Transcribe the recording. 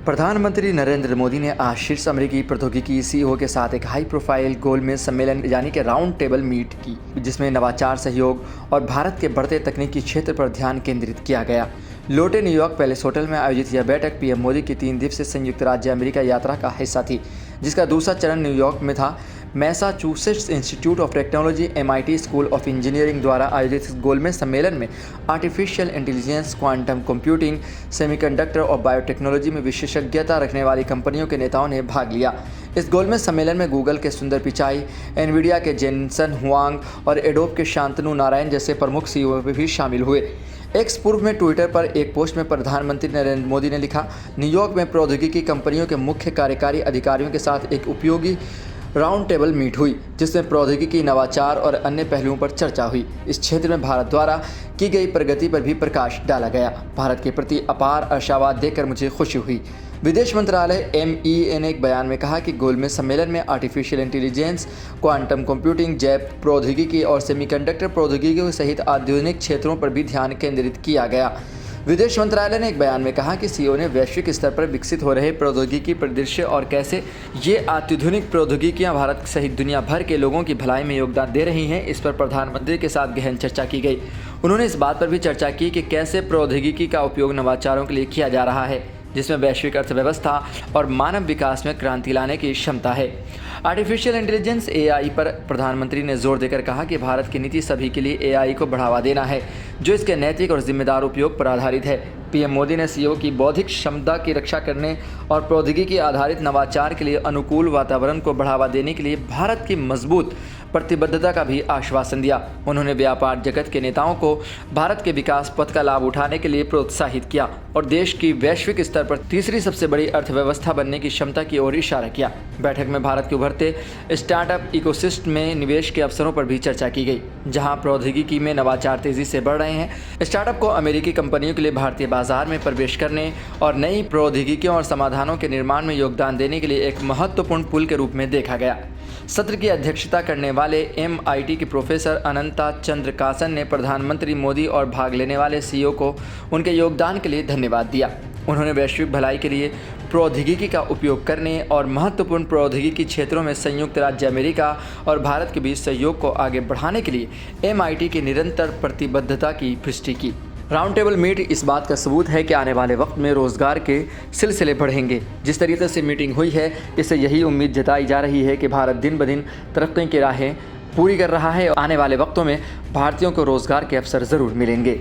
प्रधानमंत्री नरेंद्र मोदी ने आज शीर्ष अमेरिकी प्रौद्योगिकी सीईओ के साथ एक हाई प्रोफाइल गोलमेज सम्मेलन यानी कि राउंड टेबल मीट की, जिसमें नवाचार, सहयोग और भारत के बढ़ते तकनीकी क्षेत्र पर ध्यान केंद्रित किया गया। लोटे न्यूयॉर्क पैलेस होटल में आयोजित यह बैठक पीएम मोदी की 3 दिवसीय संयुक्त राज्य अमेरिका यात्रा का हिस्सा थी, जिसका दूसरा चरण न्यूयॉर्क में था। Massachusetts institute of technology MIT school of engineering द्वारा आयोजित इस गोलमेज सम्मेलन में artificial intelligence, quantum computing, semiconductor और बायोटेक्नोलॉजी में विशेषज्ञता रखने वाली कंपनियों के नेताओं ने भाग लिया। इस गोलमेज सम्मेलन में गूगल के सुंदर पिचाई, एनवीडिया के जेनसन हुआंग और एडोब के शांतनु नारायण जैसे प्रमुख सीईओ भी शामिल हुए। एक्स पूर्व में ट्विटर पर एक पोस्ट में प्रधानमंत्री नरेंद्र मोदी ने लिखा, न्यूयॉर्क में प्रौद्योगिकी कंपनियों के मुख्य कार्यकारी अधिकारियों के साथ एक उपयोगी राउंड टेबल मीट हुई, जिसमें प्रौद्योगिकी, नवाचार और अन्य पहलुओं पर चर्चा हुई। इस क्षेत्र में भारत द्वारा की गई प्रगति पर भी प्रकाश डाला गया। भारत के प्रति अपार आशावाद देखकर मुझे खुशी हुई। विदेश मंत्रालय MEA ने एक बयान में कहा कि गोलमेज सम्मेलन में आर्टिफिशियल इंटेलिजेंस, क्वांटम कंप्यूटिंग, जैव प्रौद्योगिकी और सेमीकंडक्टर प्रौद्योगिकी सहित आधुनिक क्षेत्रों पर भी ध्यान केंद्रित किया गया। विदेश मंत्रालय ने एक बयान में कहा कि सीईओ ने वैश्विक स्तर पर विकसित हो रहे प्रौद्योगिकी परिदृश्य और कैसे ये अत्याधुनिक प्रौद्योगिकियां भारत सहित दुनिया भर के लोगों की भलाई में योगदान दे रही हैं, इस पर प्रधानमंत्री के साथ गहन चर्चा की गई। उन्होंने इस बात पर भी चर्चा की कि कैसे प्रौद्योगिकी का उपयोग नवाचारों के लिए किया जा रहा है, जिसमें वैश्विक अर्थव्यवस्था और मानव विकास में क्रांति लाने की क्षमता है। आर्टिफिशियल इंटेलिजेंस AI पर प्रधानमंत्री ने जोर देकर कहा कि भारत की नीति सभी के लिए AI को बढ़ावा देना है, जो इसके नैतिक और जिम्मेदार उपयोग पर आधारित है। पीएम मोदी ने सीईओ की बौद्धिक क्षमता की रक्षा करने और प्रौद्योगिकी आधारित नवाचार के लिए अनुकूल वातावरण को बढ़ावा देने के लिए भारत की मजबूत प्रतिबद्धता का भी आश्वासन दिया। उन्होंने व्यापार जगत के नेताओं को भारत के विकास पथ का लाभ उठाने के लिए प्रोत्साहित किया और देश की वैश्विक स्तर पर तीसरी सबसे बड़ी अर्थव्यवस्था बनने की क्षमता की ओर इशारा किया। बैठक में भारत के उभरते स्टार्टअप इकोसिस्टम में निवेश के अवसरों पर भी चर्चा की गई, जहां प्रौद्योगिकी में नवाचार तेजी से बढ़ रहे हैं। स्टार्टअप को अमेरिकी कंपनियों के लिए भारतीय बाजार में प्रवेश करने और नई प्रौद्योगिकियों और समाधानों के निर्माण में योगदान देने के लिए एक महत्वपूर्ण पुल के रूप में देखा गया। सत्र की अध्यक्षता करने वाले MIT के प्रोफेसर अनंता चंद्रकासन ने प्रधानमंत्री मोदी और भाग लेने वाले सीईओ को उनके योगदान के लिए धन्यवाद दिया। उन्होंने वैश्विक भलाई के लिए प्रौद्योगिकी का उपयोग करने और महत्वपूर्ण प्रौद्योगिकी क्षेत्रों में संयुक्त राज्य अमेरिका और भारत के बीच सहयोग को आगे बढ़ाने के लिए MIT की निरंतर प्रतिबद्धता की पुष्टि की। राउंड टेबल मीट इस बात का सबूत है कि आने वाले वक्त में रोजगार के सिलसिले बढ़ेंगे। जिस तरीके से मीटिंग हुई है, इससे यही उम्मीद जताई जा रही है कि भारत दिन ब दिन तरक्की की राहें पूरी कर रहा है। आने वाले वक्तों में भारतीयों को रोजगार के अवसर ज़रूर मिलेंगे।